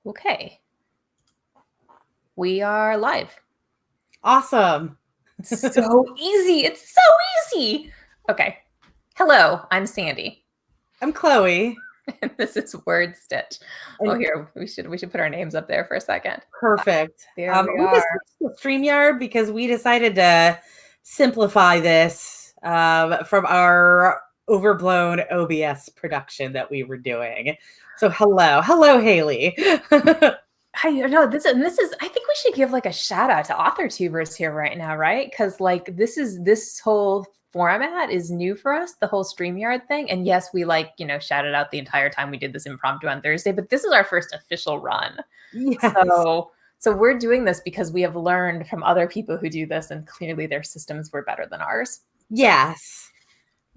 Okay. We are live. Awesome. So easy. It's so easy. Okay. Hello, I'm Sandy. I'm Chloe. And this is WordStitch. Oh, here, we should put our names up there for a second. Perfect. There we just are. switched to StreamYard because we decided to simplify this from our overblown OBS production that we were doing. So hello, Haley. I know this is I think we should give like a shout out to AuthorTubers here right now, right? Because like this whole format is new for us, the whole StreamYard thing. And yes, we shouted out the entire time we did this impromptu on Thursday, but this is our first official run. Yes. So we're doing this because we have learned from other people who do this, and clearly their systems were better than ours. Yes.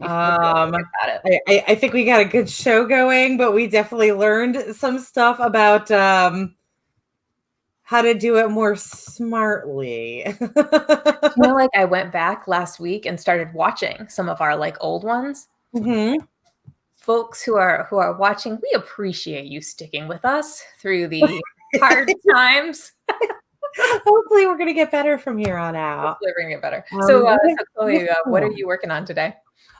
I think we got a good show going, but we definitely learned some stuff about how to do it more smartly. I went back last week and started watching some of our old ones. Mm-hmm. Folks who are watching, we appreciate you sticking with us through the hard times. Hopefully we're going to get better from here on out. Hopefully we're going to get better. So Chloe, what are you working on today?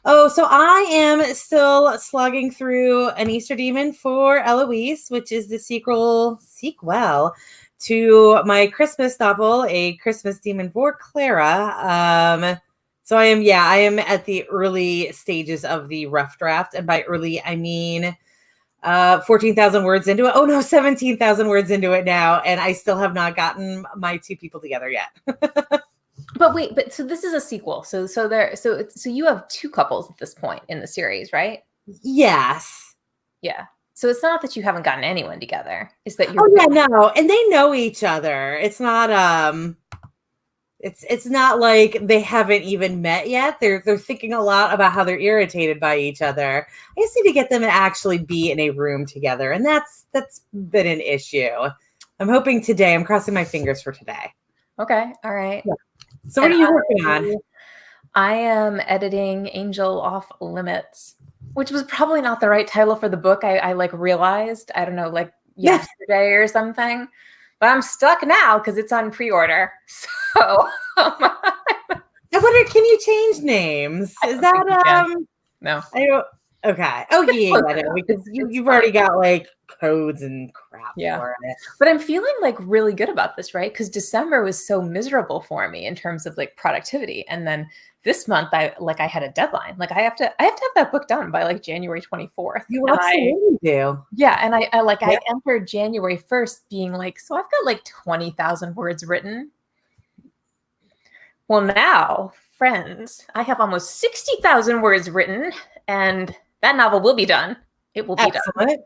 Oh, so I am still slugging through An Easter Demon for Eloise, which is the sequel to my Christmas novel, A Christmas Demon for Clara. So I am at the early stages of the rough draft. And by early, I mean 14,000 words into it. Oh no, 17,000 words into it now. And I still have not gotten my two people together yet. But so this is a sequel. So you have two couples at this point in the series, right? Yes. Yeah. So it's not that you haven't gotten anyone together. It's that you're no. And they know each other. It's not it's not like they haven't even met yet. They're thinking a lot about how they're irritated by each other. I just need to get them to actually be in a room together. And that's been an issue. I'm hoping today. I'm crossing my fingers for today. Okay. All right. Yeah. So what are you working on? I am editing Angel Off Limits, which was probably not the right title for the book. I realized, I don't know, yesterday or something, but I'm stuck now because it's on pre-order. So I wonder, can you change names? Is that no? I don't. Okay. Oh yeah, because you've already got codes and crap for it. But I'm feeling really good about this, right? Because December was so miserable for me in terms of productivity, and then this month I had a deadline. I have to have that book done by January 24th. You absolutely do. Yeah, and I entered January 1st being so I've got 20,000 words written. Well, now, friends, I have almost 60,000 words written, and that novel will be done. It will be done.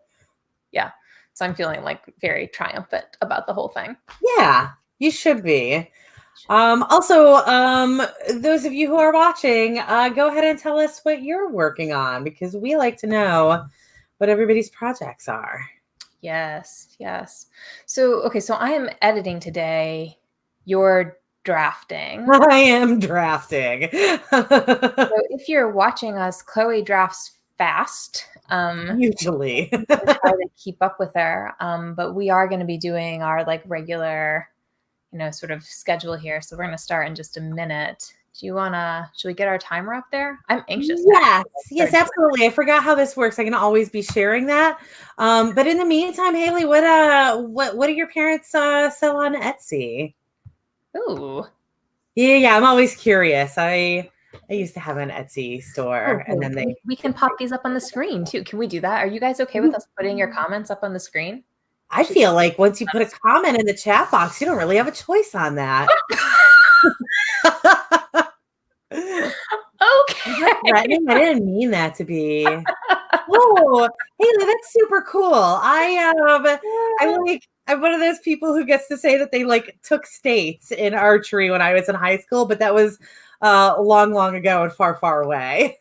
Yeah. So I'm feeling very triumphant about the whole thing. Yeah, you should be. Also, those of you who are watching, go ahead and tell us what you're working on, because we like to know what everybody's projects are. Yes. So I am editing today. You're drafting. I am drafting. So if you're watching us, Chloe drafts fast. Usually. Try to keep up with her. But we are going to be doing our regular, sort of schedule here. So we're going to start in just a minute. Should we get our timer up there? I'm anxious. Yes, absolutely. I forgot how this works. I can always be sharing that. But in the meantime, Haley, what do your parents sell on Etsy? Ooh. Yeah. I'm always curious. I used to have an Etsy store, and then we can pop these up on the screen too. Can we do that? Are you guys okay with us putting your comments up on the screen? I feel like once you put a comment in the chat box, you don't really have a choice on that. Okay. I didn't mean that to be. Oh, Haley, that's super cool. I'm one of those people who gets to say that they took states in archery when I was in high school, but that was long ago and far away.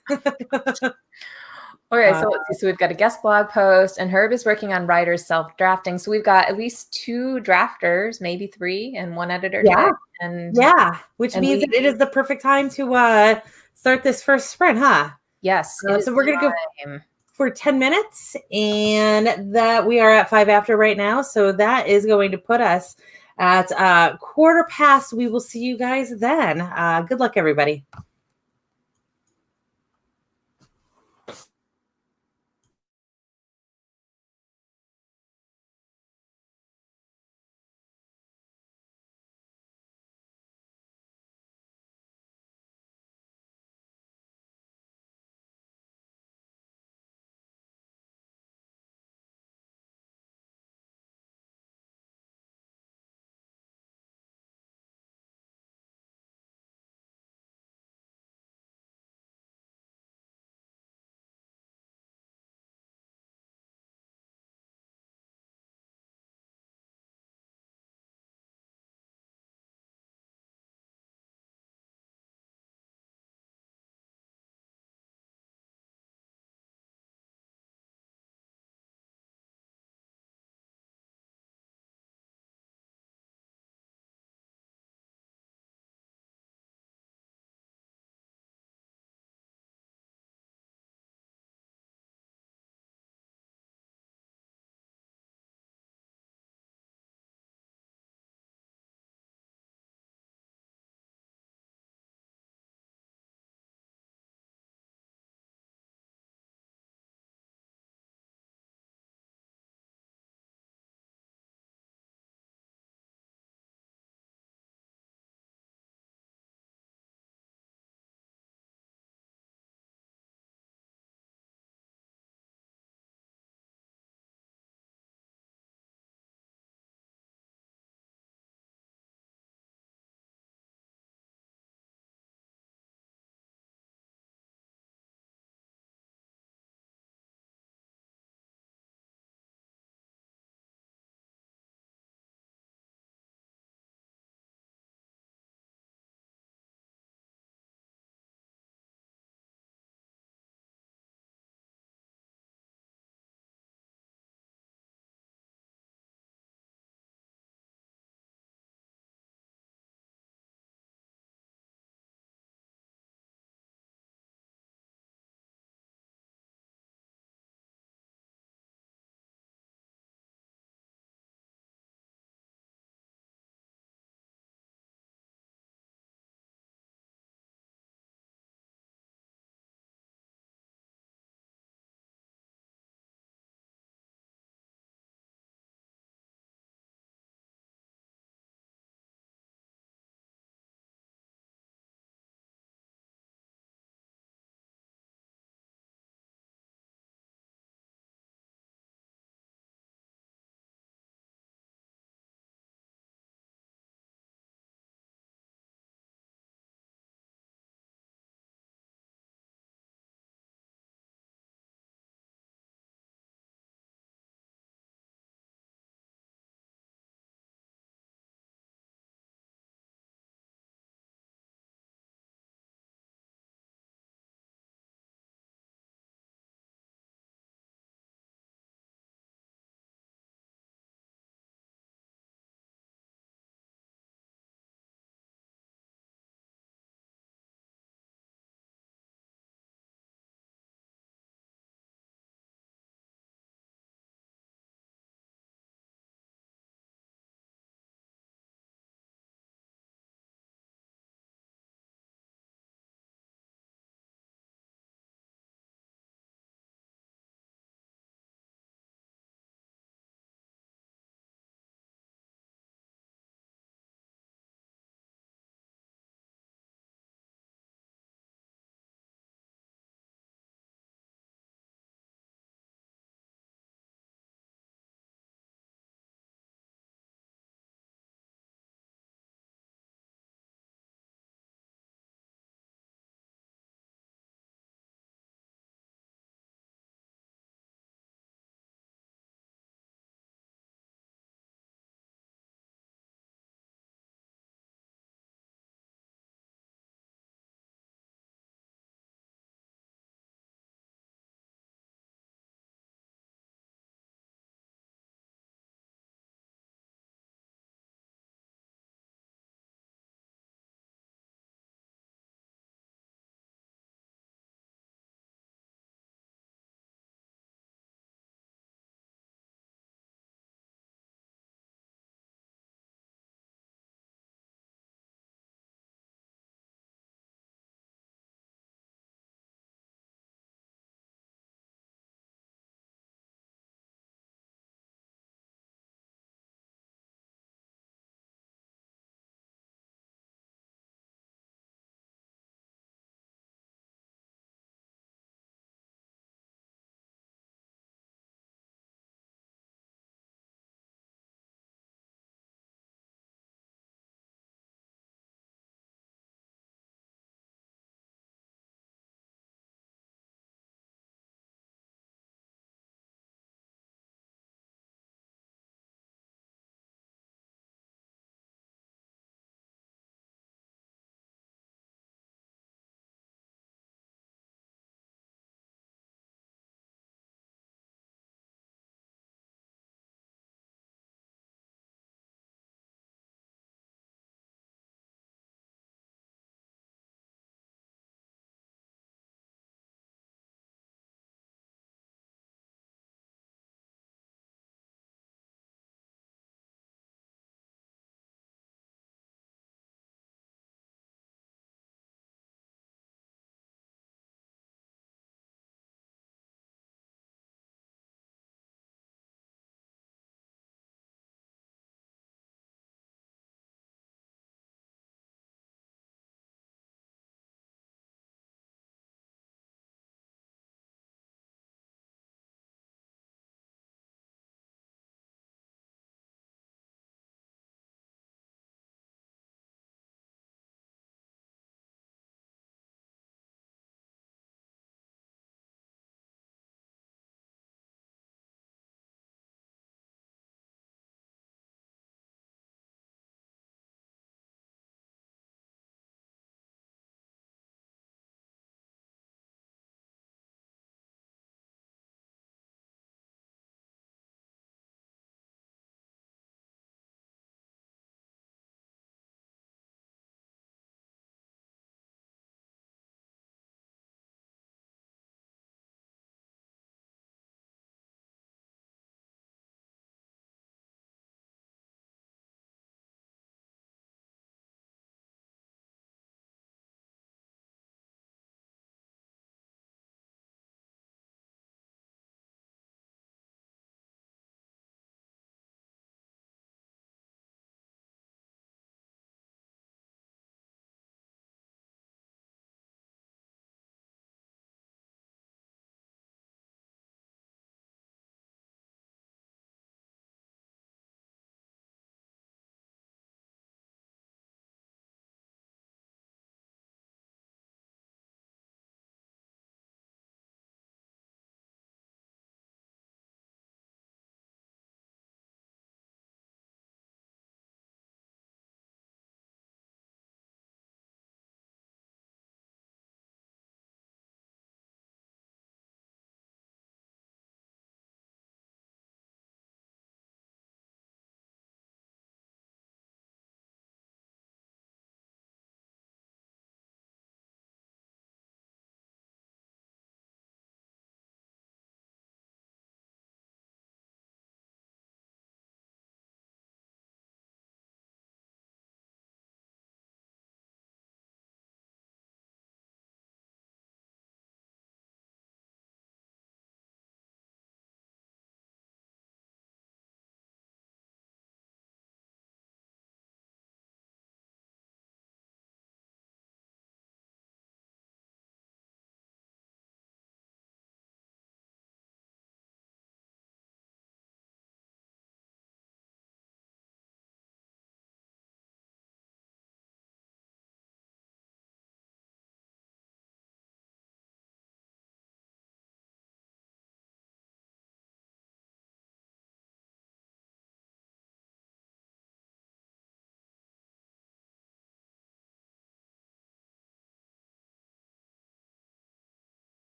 Okay, so let's see. So we've got a guest blog post, and Herb is working on writer's self-drafting. So we've got at least 2 drafters, maybe 3, and 1 editor. Which means that it is the perfect time to start this first sprint, huh? Yes. So we're going to go for 10 minutes, and that we are at 5 after right now. So that is going to put us at quarter past. We will see you guys then. Good luck, everybody.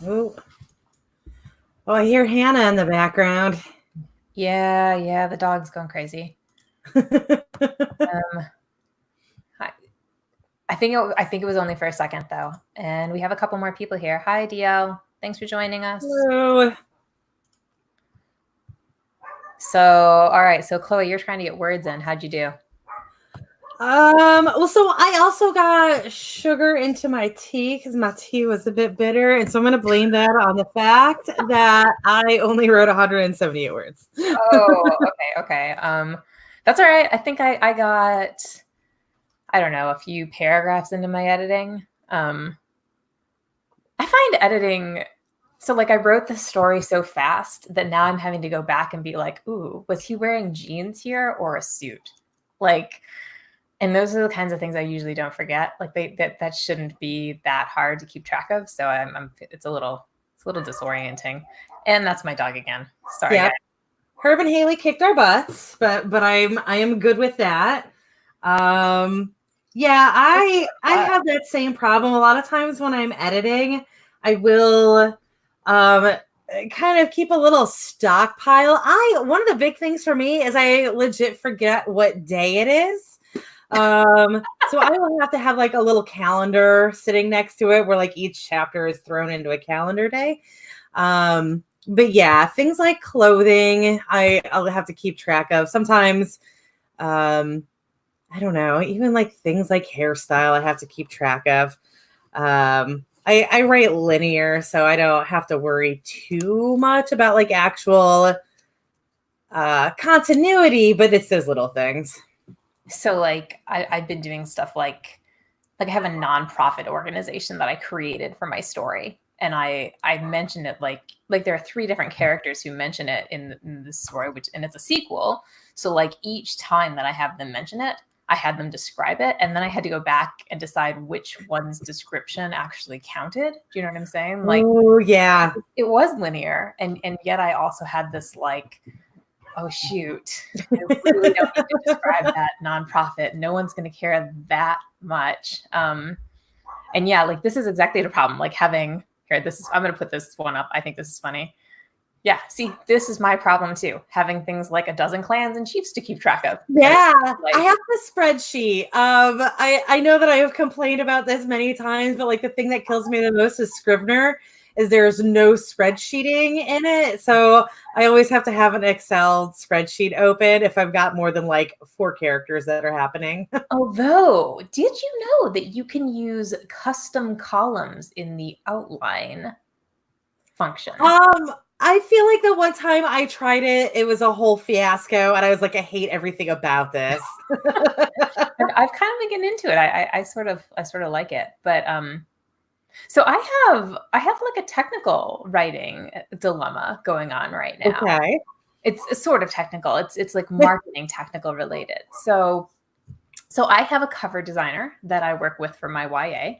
Oh, oh, I hear Hannah in the background. Yeah, the dog's going crazy. Um, I, I think it was only for a second though, and we have a couple more people here. Hi, DL. Thanks for joining us. Hello. So, all right. So, Chloe, you're trying to get words in. How'd you do? Well, so I also got sugar into my tea because my tea was a bit bitter, and so I'm going to blame that on the fact that I only wrote 178 words. Oh, okay. That's all right. I think I got, I don't know, a few paragraphs into my editing. I find editing, so like I wrote the story so fast that now I'm having to go back and be like, ooh, was he wearing jeans here or a suit? Like, and those are the kinds of things I usually don't forget. Like that shouldn't be that hard to keep track of. So it's a little disorienting. And that's my dog again. Sorry, Yeah, guys. Herb and Haley kicked our butts, but I am good with that. Yeah, I have that same problem. A lot of times when I'm editing, I will kind of keep a little stockpile. One of the big things for me is I legit forget what day it is. So I will have to have like a little calendar sitting next to it where like each chapter is thrown into a calendar day. But yeah, things like clothing, I'll have to keep track of. Sometimes, I don't know, even like things like hairstyle, I have to keep track of. I write linear, so I don't have to worry too much about like actual continuity, but it's those little things. So like I've been doing stuff like I have a nonprofit organization that I created for my story. And I mentioned it like there are 3 different characters who mention it in the story, and it's a sequel. So like each time that I have them mention it, I had them describe it, and then I had to go back and decide which one's description actually counted. Do you know what I'm saying? Like, oh yeah, it was linear, and yet I also had this like, oh shoot, I really don't need to describe that nonprofit. No one's going to care that much. And yeah, like this is exactly the problem. Like having here, I'm going to put this one up. I think this is funny. Yeah, see, this is my problem too. Having things like a dozen clans and chiefs to keep track of. Yeah, like, I have the spreadsheet. I know that I have complained about this many times, but like the thing that kills me the most is Scrivener. Is there's no spreadsheeting in it, so I always have to have an Excel spreadsheet open if I've got more than like 4 characters that are happening. although, did you know that you can use custom columns in the outline function? I feel like the one time I tried it, it was a whole fiasco, and I was like, I hate everything about this. I've kind of been getting into it. I sort of like it, but so I have like a technical writing dilemma going on right now. Okay. It's sort of technical. It's like marketing technical related. So I have a cover designer that I work with for my YA,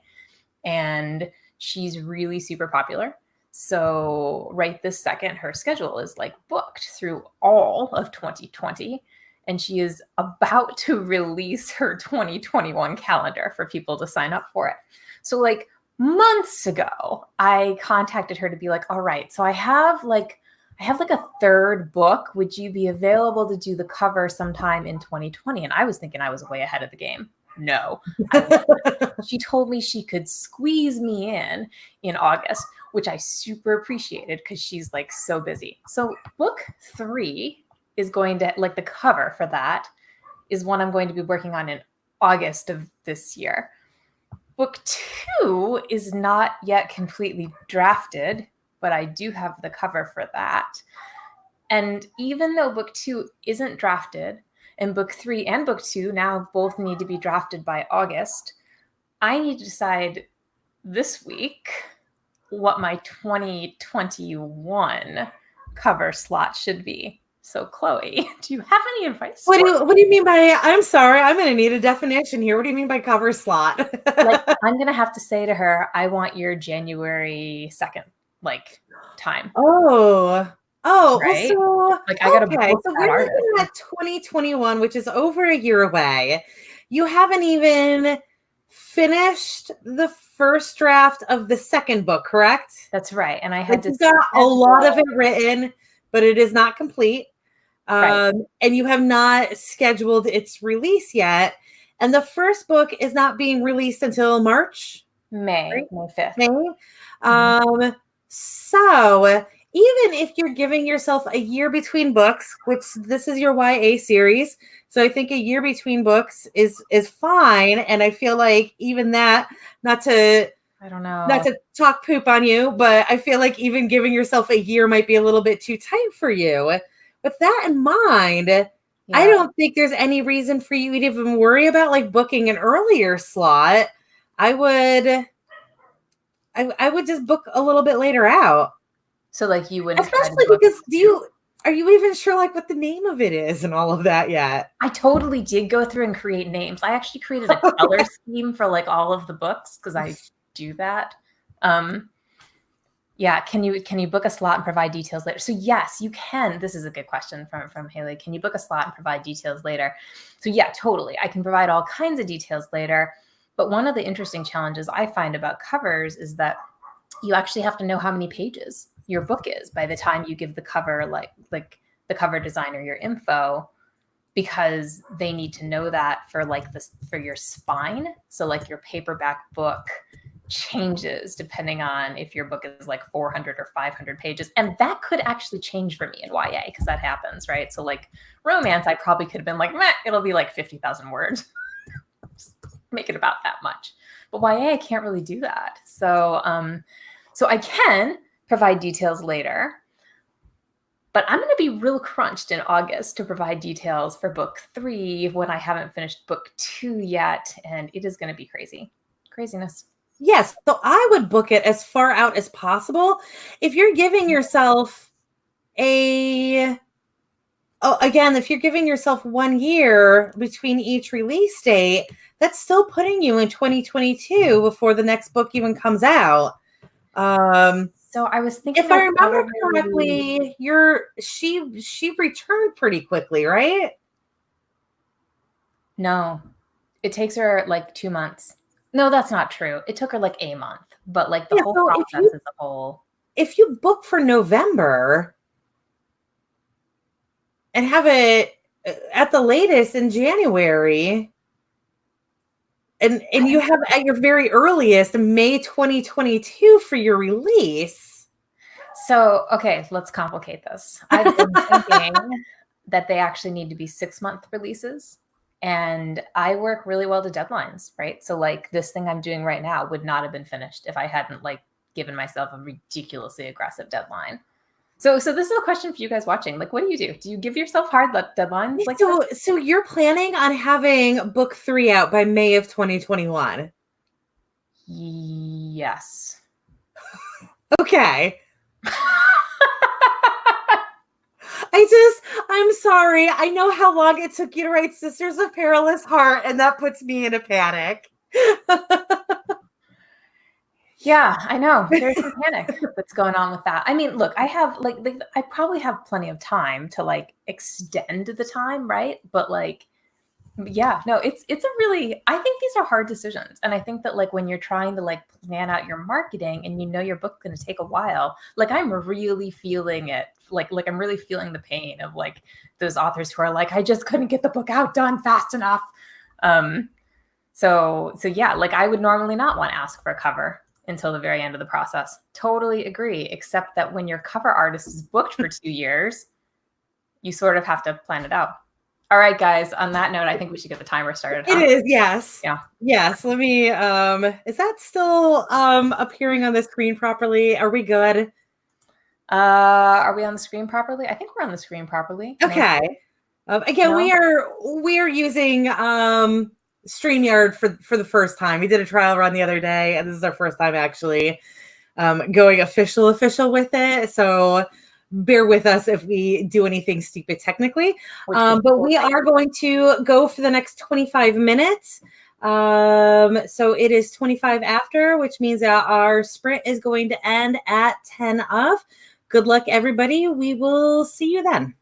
and she's really super popular. So right this second, her schedule is like booked through all of 2020. And she is about to release her 2021 calendar for people to sign up for it. So like months ago, I contacted her to be like, all right, so I have like a 3rd book. Would you be available to do the cover sometime in 2020? And I was thinking I was way ahead of the game. No. She told me she could squeeze me in August, which I super appreciated because she's like so busy. So book 3 is going to, like, the cover for that is one I'm going to be working on in August of this year. Book 2 is not yet completely drafted, but I do have the cover for that. And even though book 2 isn't drafted, and book 3 and book 2 now both need to be drafted by August, I need to decide this week what my 2021 cover slot should be. So, Chloe, do you have any advice? What do you mean by, I'm sorry, I'm going to need a definition here. What do you mean by cover slot? Like, I'm going to have to say to her, I want your January 2nd, like, time. Oh, right? well, so like, I got to okay, so we're looking at 2021, which is over a year away. You haven't even finished the first draft of the second book, correct? That's right. And I had to You've got a lot of schedule. it written, but it is not complete. Right. And you have not scheduled its release yet. And the first book is not being released until March, right? May 5th. May. Mhm. So even if you're giving yourself a year between books, which this is your YA series, so I think a year between books is fine. And I feel like even that, not to I don't know. talk poop on you, but I feel like even giving yourself a year might be a little bit too tight for you. With that in mind, I Yeah. don't think there's any reason for you to even worry about like booking an earlier slot. I would just book a little bit later out. So like you wouldn't try to Especially book. because are you even sure like what the name of it is and all of that yet? I totally did go through and create names. I actually created a color scheme for like all of the books because I do that. Yeah, can you book a slot and provide details later? So yes, you can. This is a good question from Haley. Can you book a slot and provide details later? So yeah, totally. I can provide all kinds of details later. But one of the interesting challenges I find about covers is that you actually have to know how many pages your book is by the time you give the cover, like the cover designer your info, because they need to know that for like this for your spine. So like your paperback book changes depending on if your book is like 400 or 500 pages, and that could actually change for me in YA because that happens, right? So like romance, I probably could have been like, meh, it'll be like 50,000 words. Make it about that much. But YA, I can't really do that. So I can provide details later, but I'm going to be real crunched in August to provide details for book 3 when I haven't finished book 2 yet, and it is going to be craziness. Yes, so I would book it as far out as possible. If you're giving yourself if you're giving yourself 1 year between each release date, that's still putting you in 2022 before the next book even comes out. So I was thinking If I of remember correctly, she returned pretty quickly, right? No, it takes her like 2 months. No, that's not true. It took her like a month, but like the Yeah, whole so process as a whole. if you book for November and have it at the latest in January, and you have at your very earliest May 2022 for your release. So, okay, let's complicate this. I've been thinking that they actually need to be 6-month releases, and I work really well to deadlines, right? So like this thing I'm doing right now would not have been finished if I hadn't like given myself a ridiculously aggressive deadline. So this is a question for you guys watching. Like, what do you do? Do you give yourself hard deadlines like this? So you're planning on having book 3 out by May of 2021. Yes. Okay. I'm sorry. I know how long it took you to write Sisters of Perilous Heart, and that puts me in a panic. Yeah, I know. There's some panic that's going on with that. I mean, look, I have like I probably have plenty of time to like extend the time, right? But like, yeah, no, it's a really, I think these are hard decisions. And I think that like when you're trying to like plan out your marketing and you know your book's going to take a while, like I'm really feeling it. Like I'm really feeling the pain of like those authors who are like, I just couldn't get the book out done fast enough. So yeah, like I would normally not want to ask for a cover until the very end of the process. Totally agree, except that when your cover artist is booked for 2 years, you sort of have to plan it out. All right, guys, on that note, I think we should get the timer started, huh? It is, yes. Yeah. Yes, let me is that still appearing on the screen properly? Are we good? Are we on the screen properly? I think we're on the screen properly. Okay. Again, No? we are using StreamYard for the first time. We did a trial run the other day, and this is our first time actually going official with it. So bear with us if we do anything stupid technically. But we are going to go for the next 25 minutes. So it is 25 after, which means that our sprint is going to end at 10 of. Good luck, everybody. We will see you then.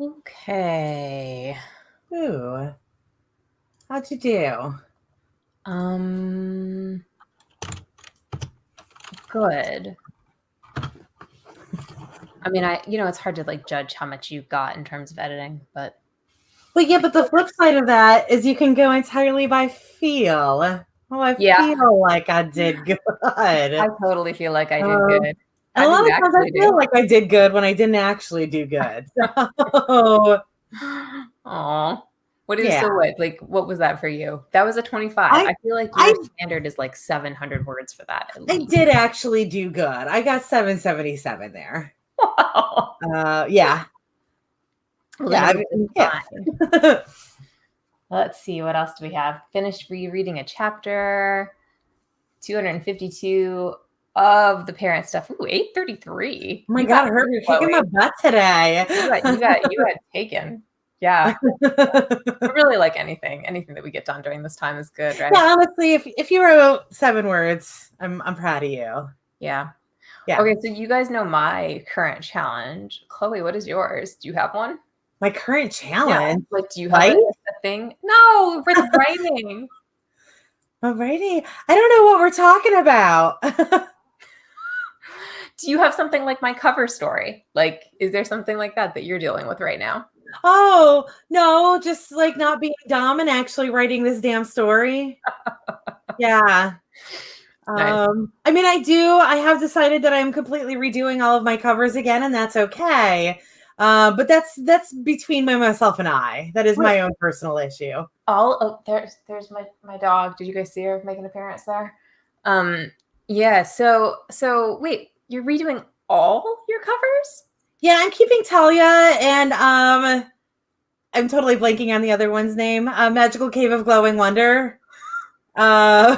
Okay. Ooh. How'd you do? Good. I mean, it's hard to like judge how much you got in terms of editing, but Well, yeah, I but the feel flip side of that is you can go entirely by feel. Oh, I yeah, feel like I did good. I totally feel like I did Um, good. and How a did lot you of times I actually feel do? like I did good when I didn't actually do good. So, Oh, what is yeah, so what? Like, what was that for you? That was a 25. I I feel like I your standard is like 700 words for that at I least. did actually do good. I got 777 there. Wow. Yeah, Well, then yeah, it I was just mean, yeah. fine. Let's see, what else do we have? Finished rereading a chapter. 252 of the parent stuff. Ooh, 833. Oh my You got God, Herb, through, you're kicking my Chloe. butt today. You got taken. Yeah. I really like anything that we get done during this time is good, right? Yeah, honestly, if you wrote 7 words, I'm proud of you. Yeah. Yeah. Okay, so you guys know my current challenge. Chloe, what is yours? Do you have one? My current Yeah. challenge, Like, do you have right? a thing? No, with writing. Alrighty. I don't know what we're talking about. Do you have something like my cover story? Like, is there something like that you're dealing with right now? Oh, no, just like not being dumb and actually writing this damn story. Yeah. Nice. I mean, I have decided that I'm completely redoing all of my covers again, and that's okay. But that's between myself and I. That is Wait, my own personal issue. there's my dog. Did you guys see her make an appearance there? Um, yeah, so wait, you're redoing all your covers? Yeah, I'm keeping Talia and I'm totally blanking on the other one's name. Magical Cave of Glowing Wonder. Uh,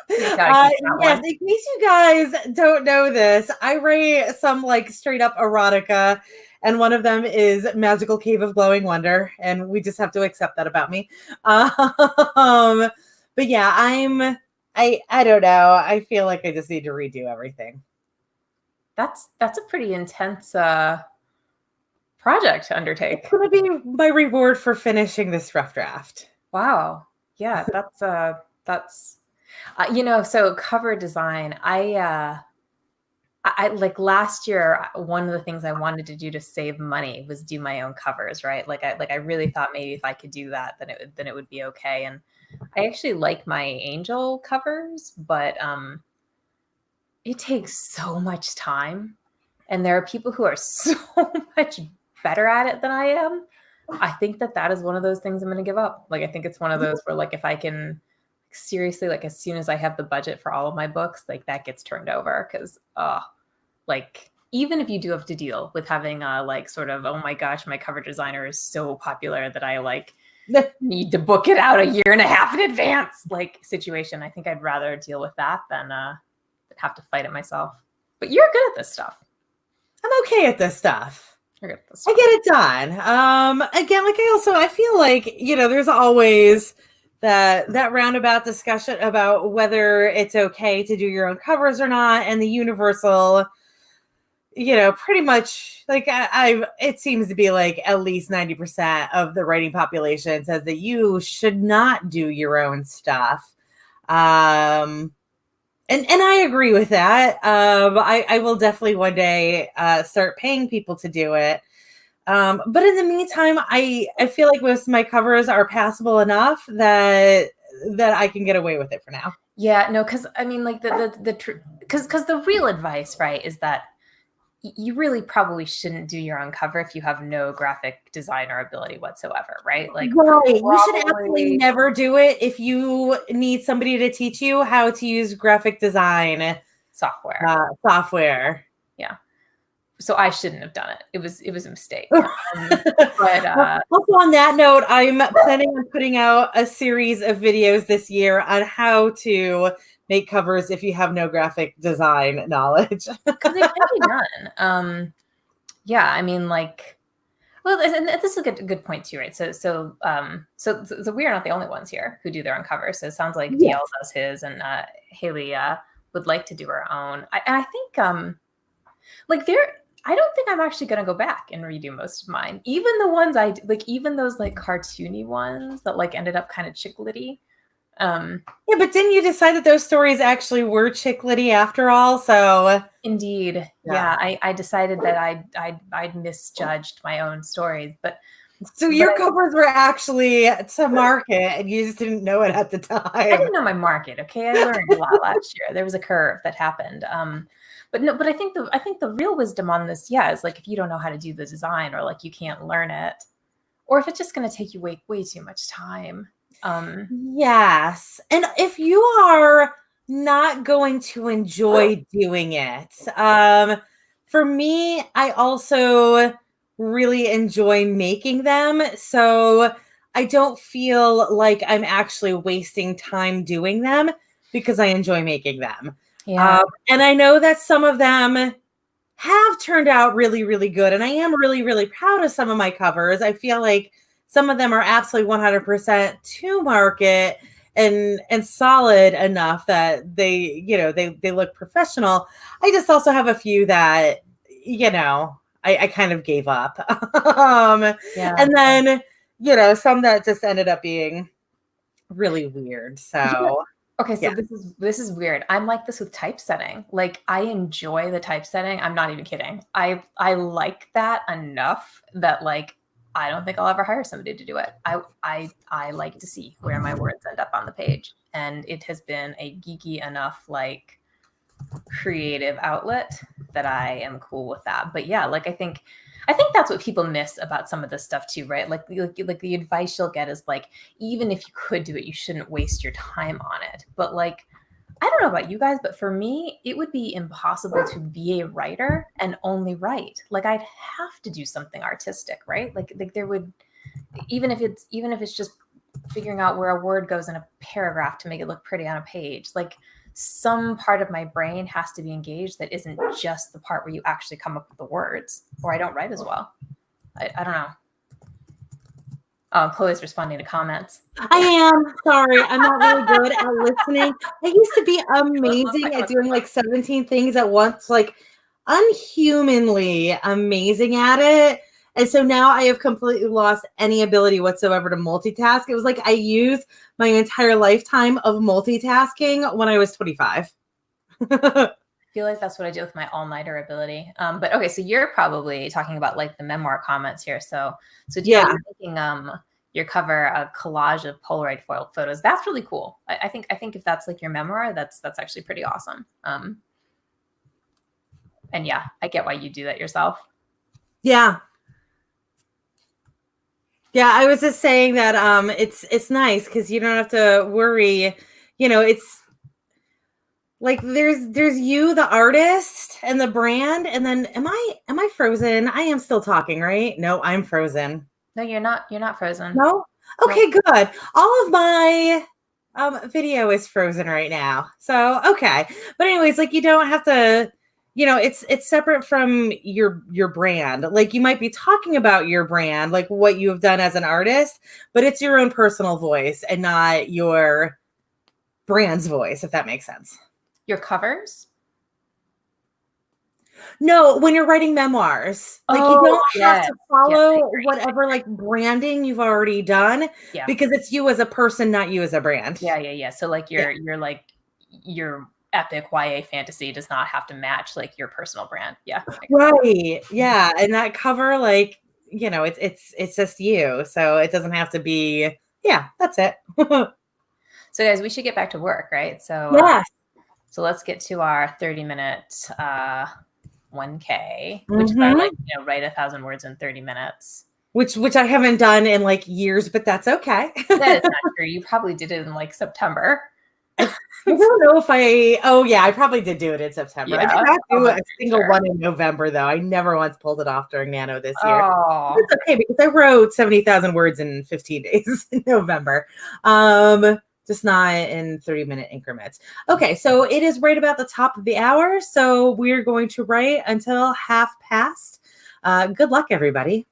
You gotta keep that yes, one. in case you guys don't know this, I write some like straight up erotica, and one of them is Magical Cave of Glowing Wonder, and we just have to accept that about me. But yeah, I don't know. I feel like I just need to redo everything. That's a pretty intense project to It's undertake. gonna be my reward for finishing this rough draft. Wow. Yeah, that's so cover design. I like last year, one of the things I wanted to do to save money was do my own covers, right? I really thought maybe if I could do that, then it would be okay. And I actually like my angel covers, but it takes so much time. And there are people who are so much better at it than I am. I think that is one of those things I'm going to give up. Like, I think it's one of those where, like, if I can seriously, like, as soon as I have the budget for all of my books, like, that gets turned over because, like, even if you do have to deal with having a, like, sort of, oh my gosh, my cover designer is so popular that I, like, need to book it out a year and a half in advance, like, situation. I think I'd rather deal with that than have to fight it myself. But you're good at this stuff. I'm okay at this stuff. You're good at this I stuff. get it done. Again, like I feel like, there's always that roundabout discussion about whether it's okay to do your own covers or not, and the universal, pretty much like it seems to be like at least 90% of the writing population says that you should not do your own stuff. And I agree with that. I will definitely one day start paying people to do it. But in the meantime, I feel like most of my covers are passable enough that I can get away with it for now. Yeah, no, because I mean, like because the real advice, right, is that you really probably shouldn't do your own cover if you have no graphic designer ability whatsoever, right? Like, Right. You should absolutely probably never do it if you need somebody to teach you how to use graphic design software. software. Yeah. So I shouldn't have done it. It was a mistake. But Also, on that note, I'm planning on putting out a series of videos this year on how to make covers if you have no graphic design knowledge. because it can be done. Yeah, I mean, like, well, and this is a good point too, right? So we are not the only ones here who do their own covers. So it sounds like Yes. DL does his, and Haley would like to do her own. And I think like I don't think I'm actually gonna go back and redo most of mine. Even the ones like, even those like cartoony ones that like ended up kind of chiclety. Yeah, but didn't you decide that those stories actually were chiclety after all? So Indeed, yeah. yeah, I decided that I'd misjudged my own stories, So but your covers were actually to market and you just didn't know it at the I time. didn't know my market. Okay, I learned a lot last year. There was a curve that happened. But no, but I think the real wisdom on this, yeah, is like if you don't know how to do the design or like you can't learn it, or if it's just going to take you way too much time. Yes. And if you are not going to enjoy doing it, for me, I also really enjoy making them. So I don't feel like I'm actually wasting time doing them because I enjoy making them. Yeah, And I know that some of them have turned out really, really good. And I am really, really proud of some of my covers. I feel like some of them are absolutely 100% to market and solid enough that they look professional. I just also have a few that, I kind of gave up. yeah. And then, some that just ended up being really weird. So Okay, so yeah. this is weird. I'm like this with typesetting. Like I enjoy the typesetting. I'm not even kidding. I like that enough that like I don't think I'll ever hire somebody to do it. I like to see where my words end up on the page. And it has been a geeky enough like creative outlet that I am cool with that. But yeah, like I think that's what people miss about some of this stuff too, right? Like the advice you'll get is like, even if you could do it, you shouldn't waste your time on it. But like, I don't know about you guys, but for me, it would be impossible to be a writer and only write. Like I'd have to do something artistic, right? Like there would, even if it's just figuring out where a word goes in a paragraph to make it look pretty on a page. Like some part of my brain has to be engaged that isn't just the part where you actually come up with the words, or I don't write as well. I don't know. Oh, Chloe's responding to comments. I am sorry. I'm not really good at listening. I used to be It looks like amazing I at was doing like 17 things at once, like unhumanly amazing at it. And so now I have completely lost any ability whatsoever to multitask. It was like I used my entire lifetime of multitasking when I was 25. feel like that's what I do with my all-nighter ability. But okay, so you're probably talking about like the memoir comments here. So do you know Yeah. you're making your cover a collage of Polaroid foil photos? That's really cool. I think if that's like your memoir, that's actually pretty awesome. And yeah, I get why you do that yourself. Yeah. Yeah, I was just saying that it's nice because you don't have to worry, it's like there's you, the artist, and the brand, and then am I frozen? I am still talking, right? No, I'm frozen. No, you're not. You're not frozen. No? No. Okay, good. All of my video is frozen right now. So, okay. But anyways, like you don't have to, it's separate from your brand. Like you might be talking about your brand, like what you have done as an artist, but it's your own personal voice and not your brand's voice, if that makes sense. Your covers? No, when you're writing memoirs, like you Oh, don't have yes. to Yes, I follow agree. whatever like branding you've already done Yeah. because it's you as a person, not you as a brand. Yeah. So like Yeah. your epic YA fantasy does not have to match like your personal brand. Yeah. Right. Yeah. And that cover, like, it's just you. So it doesn't have to be, yeah, that's it. So guys, we should get back to work, right? Yes. So let's get to our 30-minute 1K, which is our Hmm. like, write 1,000 words in 30 minutes. Which I haven't done in like years, but that's okay. That is not true. You probably did it in like September. I don't know if oh yeah, I probably did do it in September. I did Yeah, not do a almost pretty single sure. one in November though. I never once pulled it off during Nano this year. Oh, It's okay because I wrote 70,000 words in 15 days in November. Just not in 30-minute increments. Okay, so it is right about the top of the hour. So we're going to write until half past. Good luck, everybody.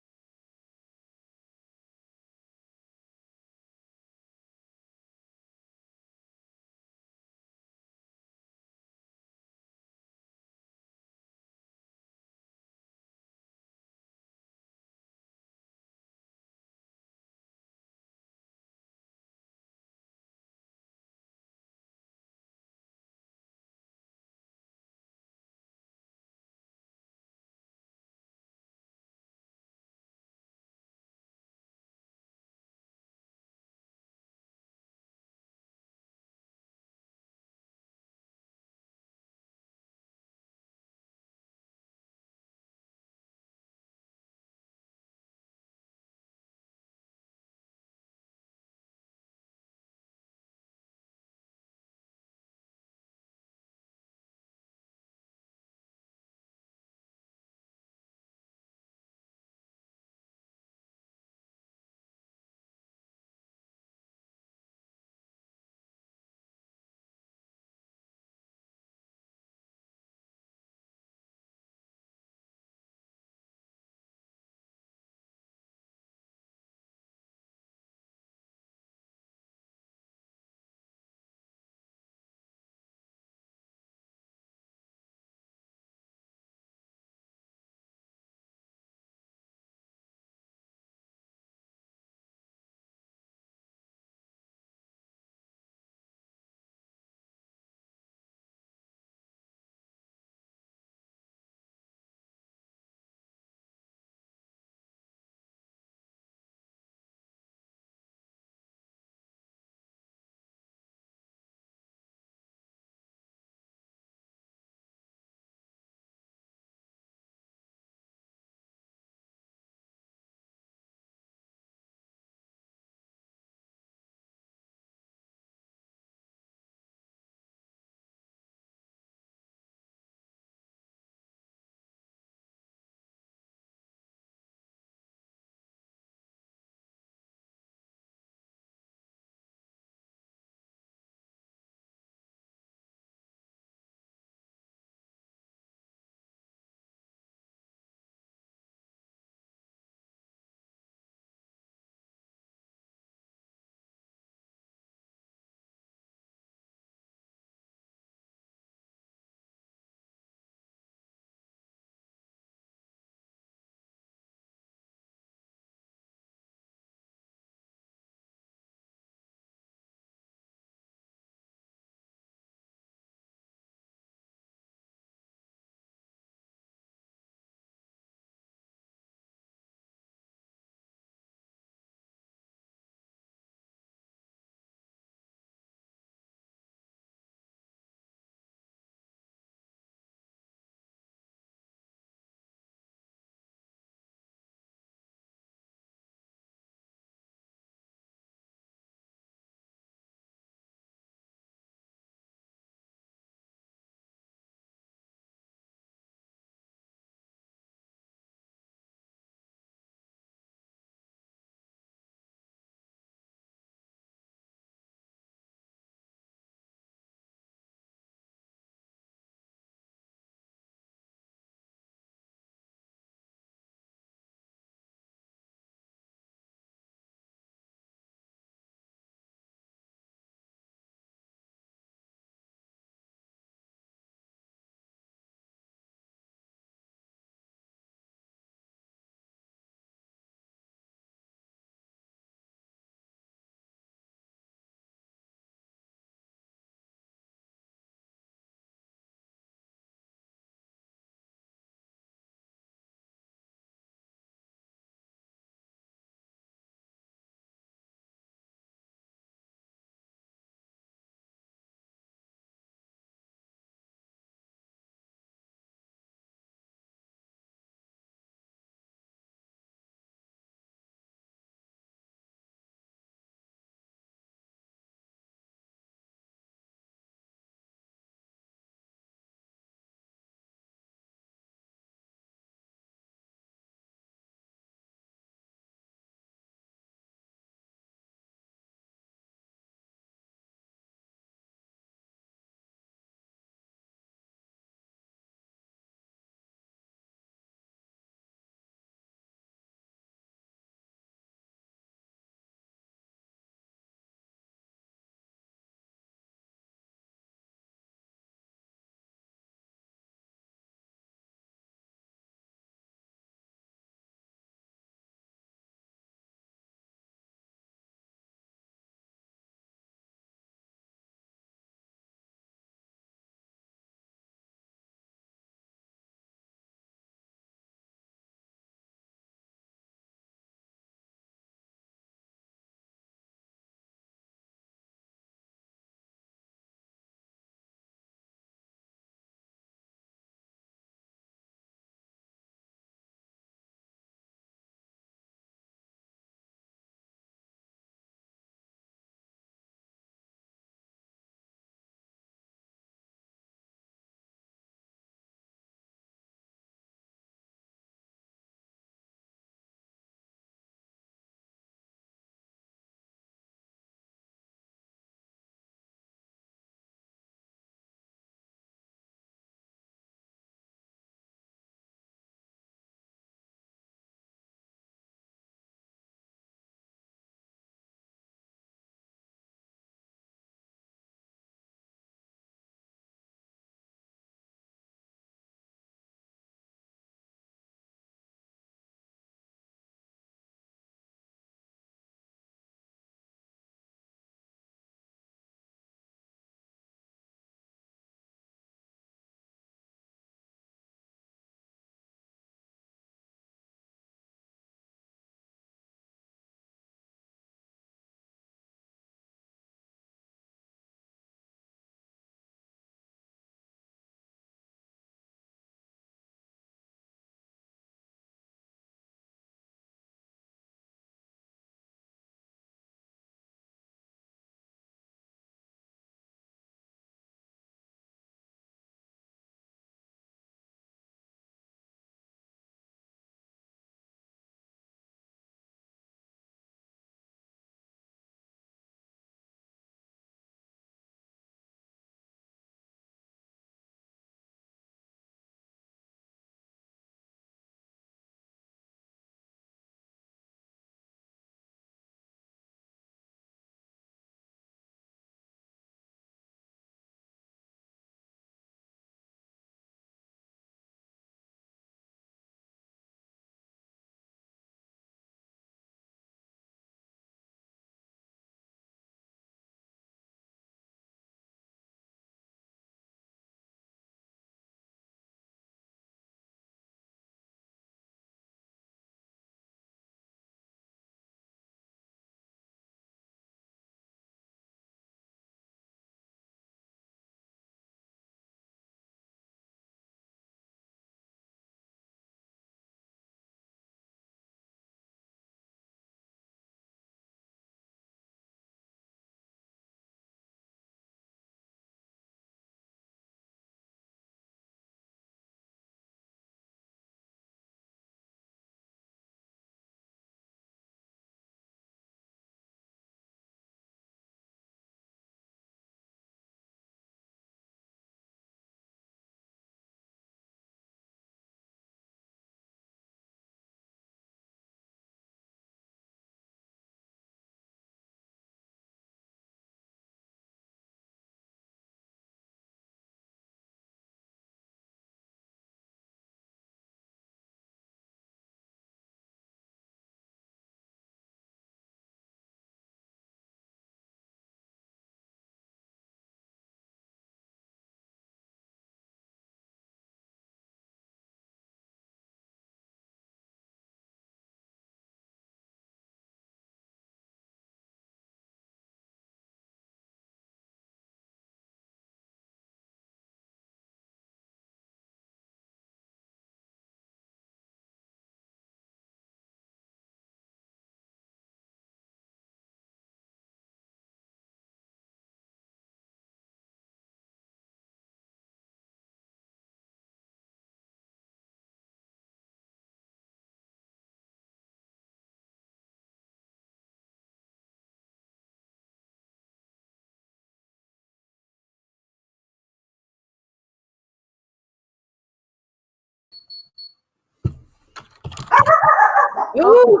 Ooh,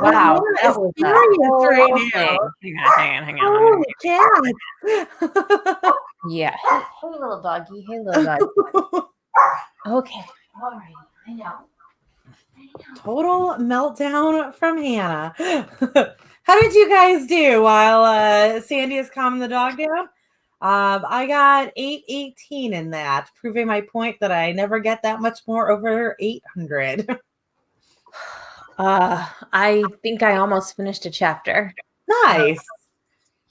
Wow, Hannah that is was a furious right whole now. thing. Hang on. I'm gonna Oh, mute you. cat. Yeah. Hey, little doggy. Hey, little dog. Okay. All right. I know. Total meltdown from Hannah. How did you guys do while Sandy is calming the dog down? I got 818 in that, proving my point that I never get that much more over 800. I think I almost finished a chapter. Nice.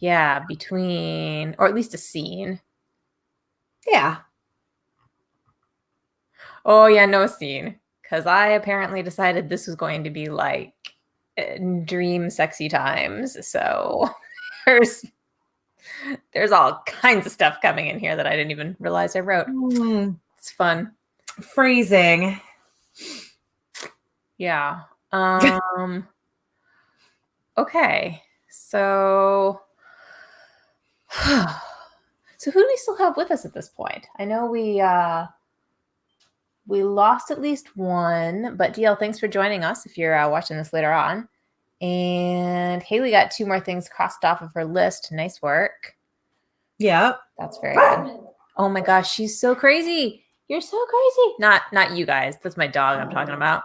Yeah, between, or at least a scene. Yeah. Oh, yeah, no scene. Because I apparently decided this was going to be like dream sexy times. So there's there's all kinds of stuff coming in here that I didn't even realize I wrote. It's fun. Phrasing. Yeah. Okay. So so who do we still have with us at this point? I know we lost at least one, but DL, thanks for joining us if you're watching this later on. And Haley got 2 more things crossed off of her list. Nice work. Yep. That's very good. Oh my gosh, she's so crazy. You're so crazy. Not you guys. That's my dog I'm talking about.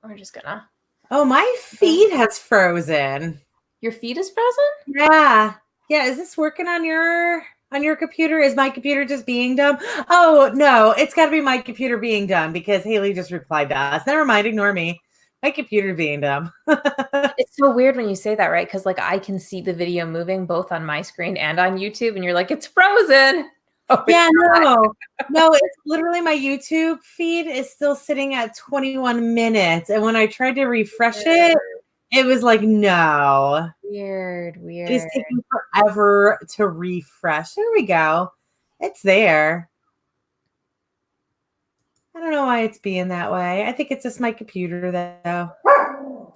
We're just gonna. Oh, my feed has frozen. Your feed is frozen? Yeah. Yeah. Is this working on your computer? Is my computer just being dumb? Oh no, it's gotta be my computer being dumb because Haley just replied to us. Never mind, ignore me. My computer being dumb. It's so weird when you say that, right? Because like I can see the video moving both on my screen and on YouTube, and you're like, it's frozen. Oh, Yeah, no, it's literally my YouTube feed is still sitting at 21 minutes. And when I tried to refresh it, it was like, no. Weird. It is taking forever to refresh. There we go. It's there. I don't know why it's being that way. I think it's just my computer, though.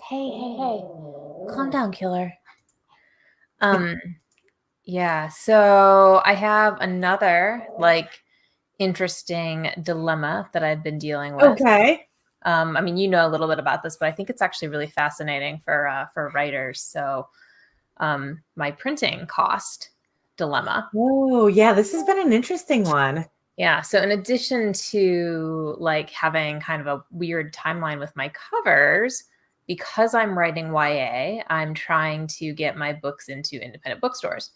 Hey. Calm down, killer. Yeah, so I have another like interesting dilemma that I've been dealing with. Okay. I mean, you know a little bit about this, but I think it's actually really fascinating for writers. So, my printing cost dilemma. Oh, yeah, this has been an interesting one. Yeah. So, in addition to like having kind of a weird timeline with my covers, because I'm writing YA, I'm trying to get my books into independent bookstores.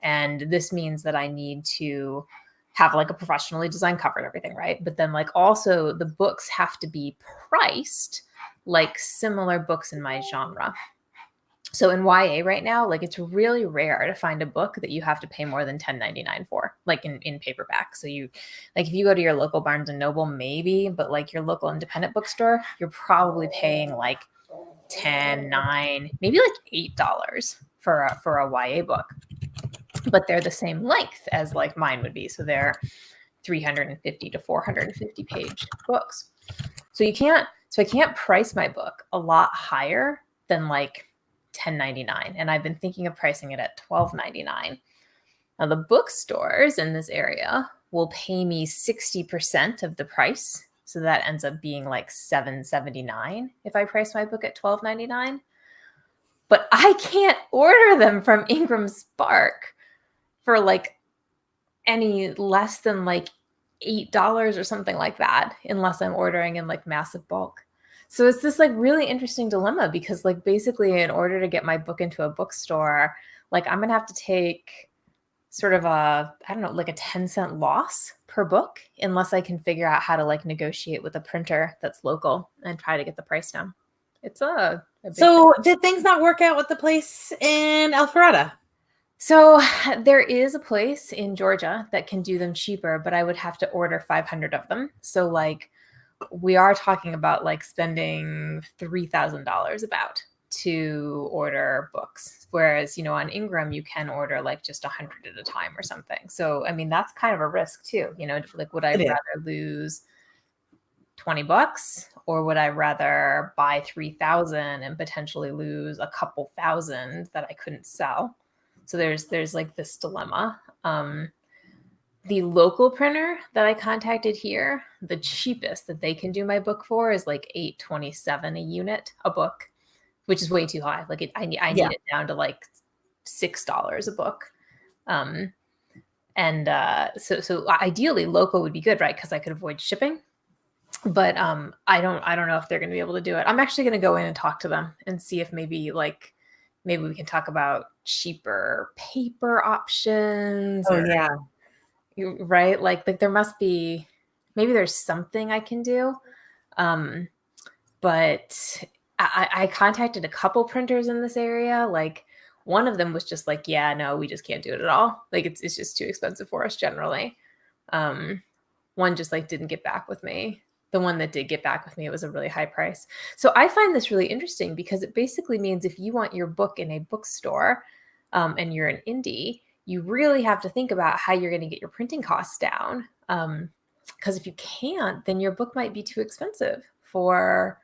And this means that I need to have like a professionally designed cover and everything, right? But then like also the books have to be priced like similar books in my genre. So in YA right now, like it's really rare to find a book that you have to pay more than $10.99 for, like in paperback. So you like if you go to your local Barnes and Noble, maybe, but like your local independent bookstore, you're probably paying like 10, 9, maybe like $8 for a YA book. But they're the same length as like mine would be. So they're 350 to 450 page books. So I can't price my book a lot higher than like $10.99. And I've been thinking of pricing it at $12.99. Now the bookstores in this area will pay me 60% of the price. So that ends up being like $7.79 if I price my book at $12.99. But I can't order them from Ingram Spark for like any less than like $8 or something like that, unless I'm ordering in like massive bulk. So it's this like really interesting dilemma because like basically in order to get my book into a bookstore, like I'm gonna have to take sort of a, I don't know, like a 10-cent loss per book, unless I can figure out how to like negotiate with a printer that's local and try to get the price down. It's a big So thing. did things not work out with the place in Alpharetta? So there is a place in Georgia that can do them cheaper, but I would have to order 500 of them. So like we are talking about like spending $3,000 about to order books. Whereas, you know, on Ingram, you can order like just 100 at a time or something. So, I mean, that's kind of a risk too, you know, like would I rather lose $20 or would I rather buy 3,000 and potentially lose a couple thousand that I couldn't sell? So there's like this dilemma. the local printer that I contacted here, the cheapest that they can do my book for is like $8.27 a unit a book, which is way too high. Like I need it down to like $6 a book. So ideally local would be good, right? Because I could avoid shipping. But I don't know if they're going to be able to do it. I'm actually going to go in and talk to them and see if maybe we can talk about cheaper paper options. Oh yeah. Right? Like there must be, maybe there's something I can do. But I contacted a couple printers in this area. Like one of them was just like, yeah, no, we just can't do it at all. Like it's just too expensive for us generally. One just like didn't get back with me. The one that did get back with me, it was a really high price. So I find this really interesting because it basically means if you want your book in a bookstore and you're an indie, you really have to think about how you're going to get your printing costs down. Because if you can't, then your book might be too expensive for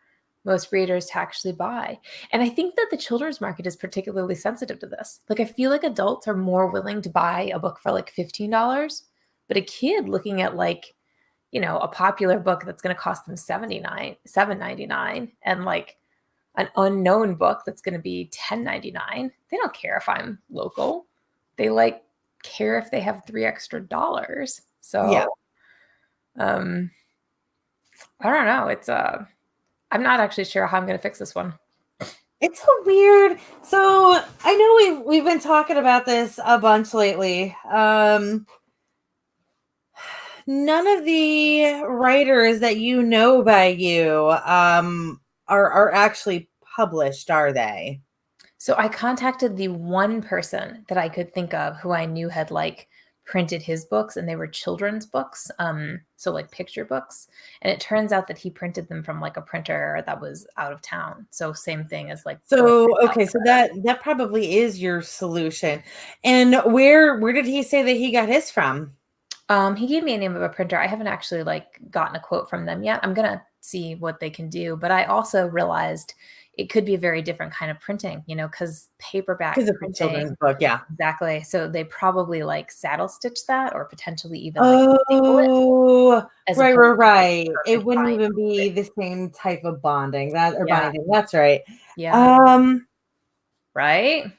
most readers to actually buy. And I think that the children's market is particularly sensitive to this. Like I feel like adults are more willing to buy a book for like $15, but a kid looking at like, a popular book that's going to cost them $7.99 and like an unknown book that's going to be $10.99. They don't care if I'm local. They like care if they have $3 extra. So, Yeah. I don't know. I'm not actually sure how I'm going to fix this one. It's a weird. So I know we've been talking about this a bunch lately. None of the writers that you know by you are actually published, are they? So I contacted the one person that I could think of who I knew had like printed his books, and they were children's books. So like picture books. And it turns out that he printed them from like a printer that was out of town. So same thing as like. So, okay. So that probably is your solution. And where did he say that he got his from? He gave me a name of a printer. I haven't actually like gotten a quote from them yet. I'm going to see what they can do. But I also realized it could be a very different kind of printing, because paperback Because of printing. children's book, yeah. Exactly. So they probably like saddle stitch that or potentially even staple it. Right. It wouldn't even be the same type of bonding binding. That's right. Yeah. Right.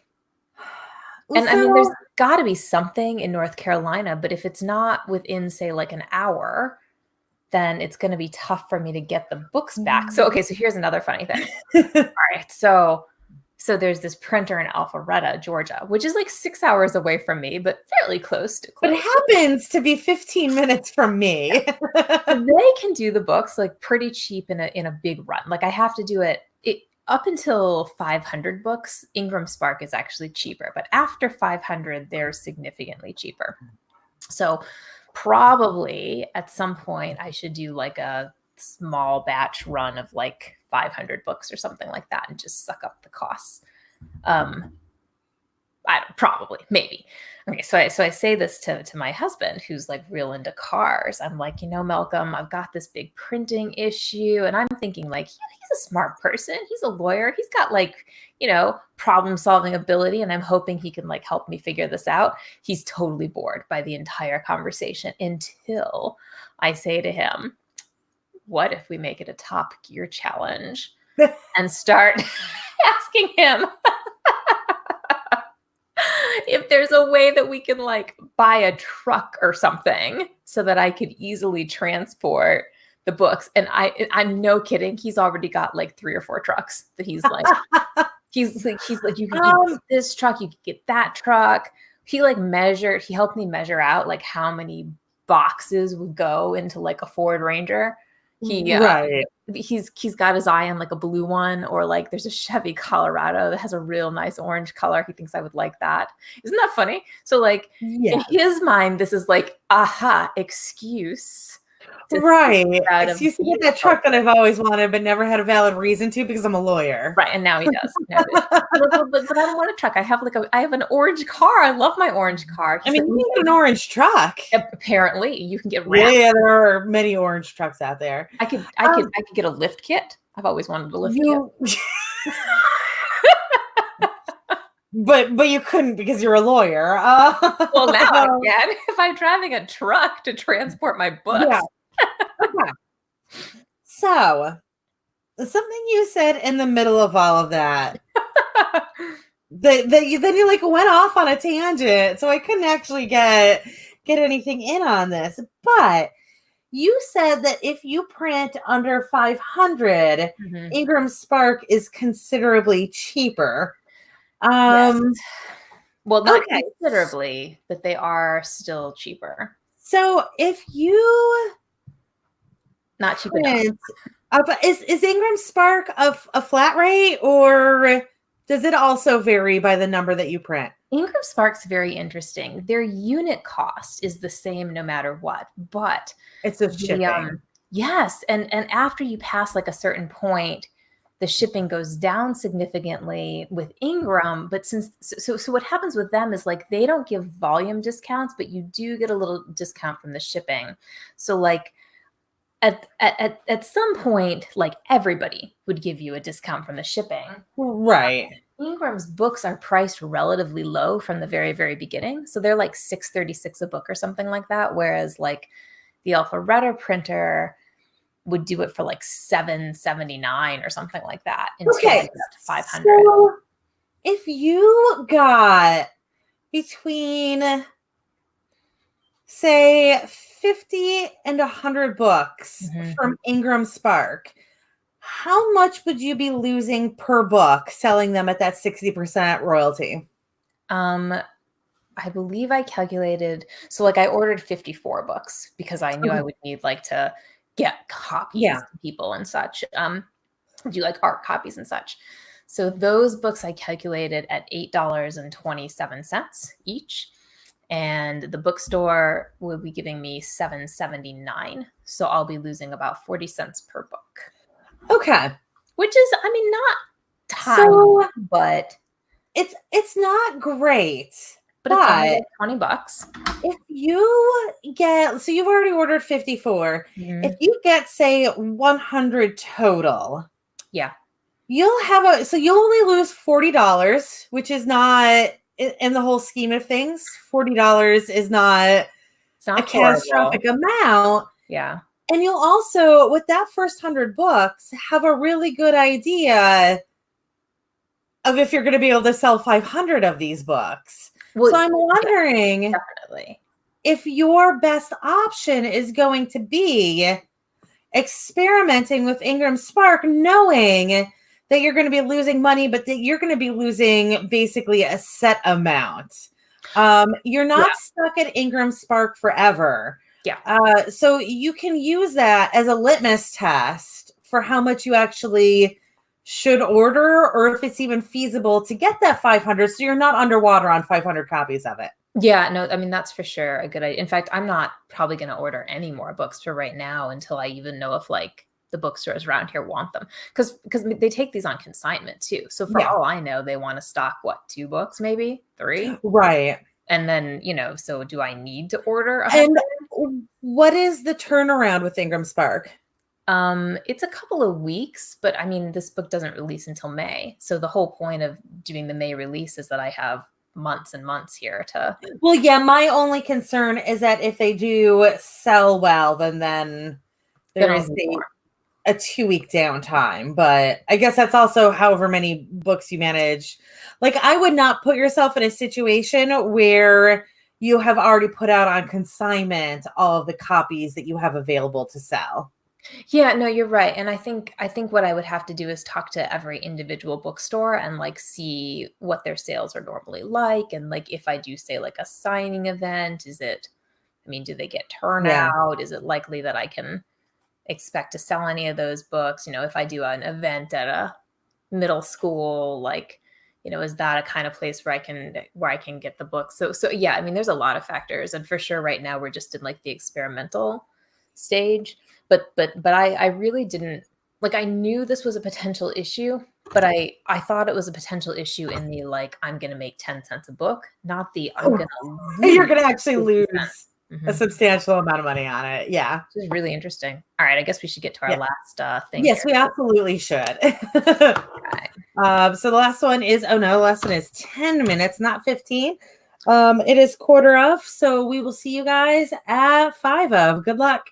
And I mean, there's got to be something in North Carolina, but if it's not within, say, like an hour, then it's going to be tough for me to get the books back. So, okay, so here's another funny thing. All right, so there's this printer in Alpharetta, Georgia, which is like 6 hours away from me, but fairly close. But it happens to be 15 minutes from me. They can do the books like pretty cheap in a big run. Like I have to do it up until 500 books. Ingram Spark is actually cheaper, but after 500, they're significantly cheaper. So probably at some point I should do like a small batch run of like 500 books or something like that and just suck up the costs. Maybe. Okay, so I say this to my husband, who's like real into cars. I'm like, Malcolm, I've got this big printing issue, and I'm thinking like, he's a smart person. He's a lawyer. He's got like, problem solving ability, and I'm hoping he can like help me figure this out. He's totally bored by the entire conversation until I say to him, "What if we make it a Top Gear challenge?" and start asking him if there's a way that we can like buy a truck or something so that I could easily transport the books. And I'm no kidding. He's already got like 3 or 4 trucks that he's like, he's like, you can get this truck, you can get that truck. He helped me measure out like how many boxes would go into like a Ford Ranger. He's got his eye on like a blue one, or like there's a Chevy Colorado that has a real nice orange color. He thinks I would like that. Isn't that funny? So like in his mind, this is like, aha, excuse. Right. Excuse to get that truck that I've always wanted, but never had a valid reason to because I'm a lawyer. Right. And now he does. But I don't want a truck. I have an orange car. I love my orange car. You can get an orange truck. Apparently you can get Yeah, there are many orange trucks out there. I could get a lift kit. I've always wanted a lift kit. but you couldn't because you're a lawyer. Well, now I can if I'm driving a truck to transport my Yeah. books. Okay. So something you said in the middle of all of that, then you like went off on a tangent, so I couldn't actually get anything in on this. But you said that if you print under 500, Mhm. Ingram Spark is considerably cheaper. Yes. Well, not Okay. considerably, but they are still cheaper. So if you Not cheap enough. print, is Ingram Spark a flat rate, or does it also vary by the number that you print? Ingram Spark's very interesting. Their unit cost is the same no matter what, but It's just the shipping. yes, and after you pass like a certain point, the shipping goes down significantly with Ingram. But so what happens with them is like they don't give volume discounts, but you do get a little discount from the shipping. So like at some point, like everybody would give you a discount from the shipping. Right. Ingram's books are priced relatively low from the very, very beginning. So they're like $6.36 a book or something like that. Whereas like the Alpharetta printer would do it for like $7.79 or something like that until they Okay. get up to 500. So if you got between, say, 50 and 100 books Mhm. from Ingram Spark, how much would you be losing per book selling them at that 60% royalty? Um, I believe I calculated, so like I ordered 54 books because I knew I Okay. would need like to get copies Yeah. to people and such. Do like art copies and such. So those books I calculated at $8.27 each. And the bookstore will be giving me $7.79. So I'll be losing about 40 cents per book, Okay. which is, I mean, not tiny, So but it's not great, it's only but like 20 bucks. if you get, so you've already ordered 54. If Mhm. you get, say, 100 total, Yeah. so you'll only lose $40, which is not, in the whole scheme of things, $40 is not It's a not horrible. catastrophic amount. Yeah. And you'll also, with that first 100 books, have a really good idea of if you're going to be able to sell 500 of these books. So Well, I'm yeah, wondering definitely. if your best option is going to be experimenting with Ingram Spark, knowing that you're going to be losing money, but that you're going to be losing basically a set amount. You're Yeah. not stuck at Ingram Spark forever. Yeah. So you can use that as a litmus test for how much you actually should order, or if it's even feasible to get that 500, so you're not underwater on 500 copies of it. Yeah, no, I mean, that's for sure a good idea. In fact, I'm not probably going to order any more books for right now until I even know if like the bookstores around here want them. Because they take these on consignment too. So for Yeah. all I know, they want to stock what, 2 books, maybe 3? Right. And then, so do I need to order 100? And what is the turnaround with Ingram Spark? It's a couple of weeks, but I mean, this book doesn't release until May. So the whole point of doing the May release is that I have months and months here to. Well, yeah, my only concern is that if they do sell well, then Then there I'll is need more. a 2-week downtime. But I guess that's also however many books you manage. Like, I would not put yourself in a situation where you have already put out on consignment all of the copies that you have available to sell. Yeah, no, you're right. And I think what I would have to do is talk to every individual bookstore and like see what their sales are normally like. And like if I do say like a signing event, do they get Yeah. turnout? Is it likely that I can expect to sell any of those books? If I do an event at a middle school, like, is that a kind of place where I can get the books? So yeah, I mean, there's a lot of factors. And for sure right now we're just in like the experimental stage. But I really didn't, like, I knew this was a potential issue, but I thought it was a potential issue in the like I'm gonna make 10 cents a book, not the I'm gonna You're lose going to actually 50 lose cents. a substantial amount of money on it. Yeah. This is really interesting. All right, I guess we should get to our Yeah. last thing Yes, here. we absolutely should. Okay. So the last one is, oh no, the last one is 10 minutes, not 15. It is quarter of, so we will see you guys at 5 of. Good luck.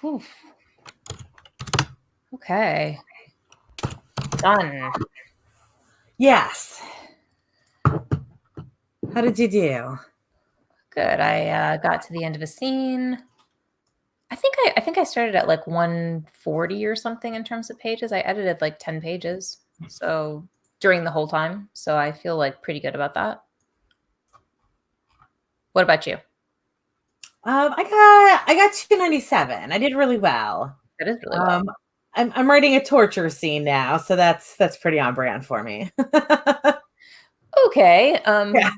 Oof. Okay. Done. Yes. How did you do? Good. I got to the end of a scene. I think I started at like 140 or something in terms of pages. I edited like 10 pages. So during the whole time. So I feel like pretty good about that. What about you? I got 297. I did really well. That is really well. Um, I'm writing a torture scene now, so that's pretty on brand for me. Okay. Yeah.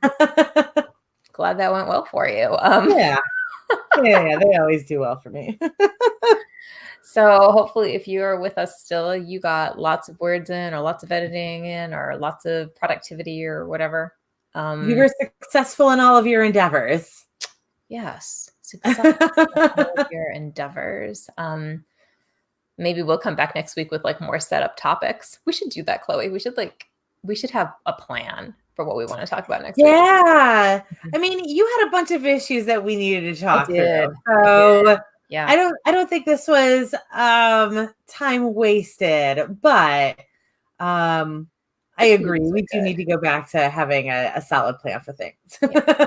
Glad that went well for you. Yeah. Yeah, they always do well for me. So hopefully if you're with us still, you got lots of words in or lots of editing in or lots of productivity or whatever. You were successful in all of your endeavors. Yes, success in all of your endeavors. Maybe we'll come back next week with like more setup topics. We should do that, Chloe. We should have a plan for what we want to talk about next week. Yeah. Mhm. I mean, you had a bunch of issues that we needed to I talk through. did. I did. So Yeah. I don't think this was time wasted, but I I think it agree. was We do good. need to go back to having a solid plan for things. Yeah.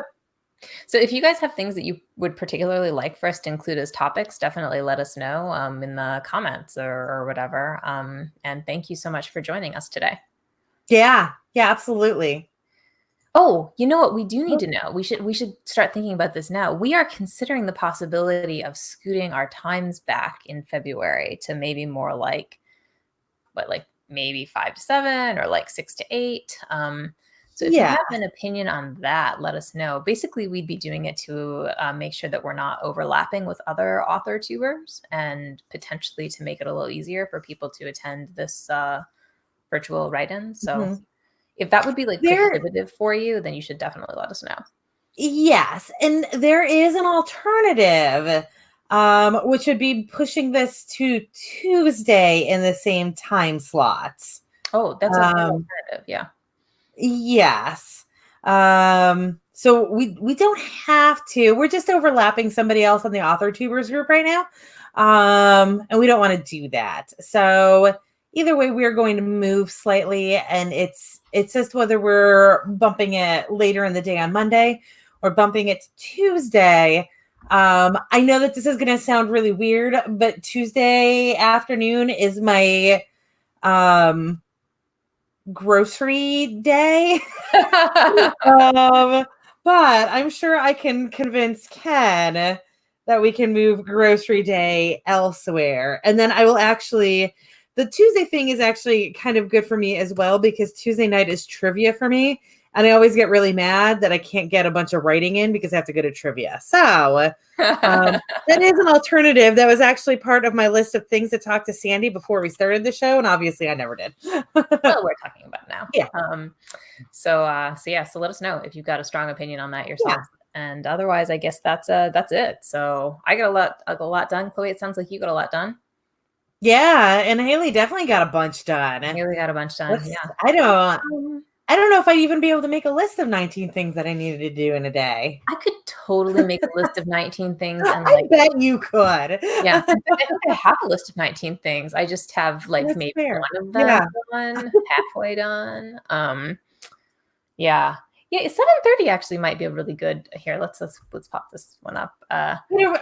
So if you guys have things that you would particularly like for us to include as topics, definitely let us know in the comments or whatever. And thank you so much for joining us today. Yeah. Yeah, absolutely. Oh, you know what we do need to know? We should start thinking about this now. We are considering the possibility of scooting our times back in February to maybe more like like maybe 5 to 7 or like 6 to 8. So if you Yeah. have an opinion on that, let us know. Basically, we'd be doing it to make sure that we're not overlapping with other author tubers and potentially to make it a little easier for people to attend this virtual write-in. So Mhm. if that would be like There prohibitive for you, then you should definitely let us know. Yes, and there is an alternative, which would be pushing this to Tuesday in the same time slots. Oh, that's a great Um, alternative. Yeah. yes. So we don't have to. We're just overlapping somebody else on the author tubers group right now. And we don't want to do that. So either way, we're going to move slightly, and it's just whether we're bumping it later in the day on Monday or bumping it to Tuesday. I know that this is going to sound really weird, but Tuesday afternoon is my grocery day. um, but I'm sure I can convince Ken that we can move grocery day elsewhere. And then I will actually, the Tuesday thing is actually kind of good for me as well because Tuesday night is trivia for me. And I always get really mad that I can't get a bunch of writing in because I have to go to trivia. So that is an alternative. That was actually part of my list of things to talk to Sandy before we started the show. And obviously I never did. Well, we're talking about now. Yeah. So let us know if you've got a strong opinion on that Yeah. yourself. And otherwise, I guess that's it. So I got a lot done. Chloe, it sounds like you got a lot done. Yeah, and Haley definitely got a bunch done. Yeah, we got a bunch done. Yeah. I don't Um, I don't know if I'd even be able to make a list of 19 things that I needed to do in a day. I could totally make a list of 19 things and I like, bet you could. yeah. In fact, I think I have a list of 19 things. I just have like That's maybe fair. one of them Yeah. done, halfway done. Yeah. Yeah, 7:30 actually might be a really good here. Let's pop this one up. Are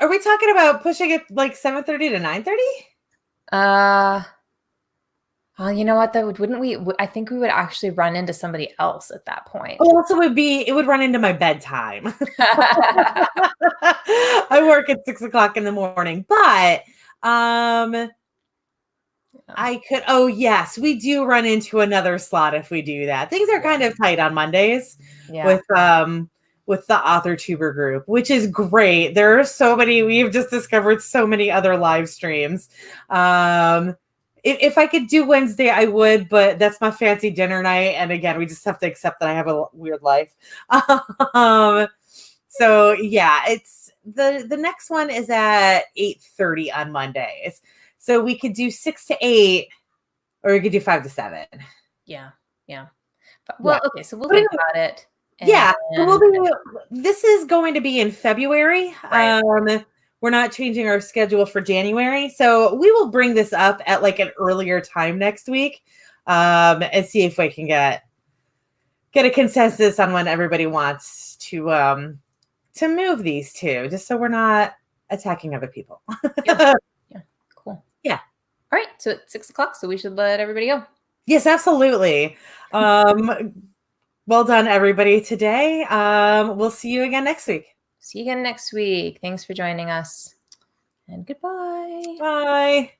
we talking about pushing it like 7:30 to 9:30? Uh well, you know what? That wouldn't we? I think we would actually run into somebody else at that point. Oh, also it would run into my bedtime. I work at 6 o'clock in the morning, but I could. Oh, yes, we do run into another slot if we do that. Things are kind of tight on Mondays Yeah. with the author tuber group, which is great. There are so many. We've just discovered so many other live streams. If I could do Wednesday, I would, but that's my fancy dinner night. And again, we just have to accept that I have a weird life. So yeah, it's the next one is at 8:30 on Mondays. So we could do 6 to 8, or we could do 5 to 7. Yeah. Yeah. Yeah. Well, okay, so we'll think about it. Yeah. So And this is going to be in February. Right. we're not changing our schedule for January. So we will bring this up at like an earlier time next week, and see if we can get a consensus on when everybody wants to move these two, just so we're not attacking other people. Yeah. Cool. Yeah. All right. So it's 6 o'clock, so we should let everybody go. Yes, absolutely. Well done, everybody, today. We'll see you again next week. See you again next week. Thanks for joining us. And goodbye. Bye.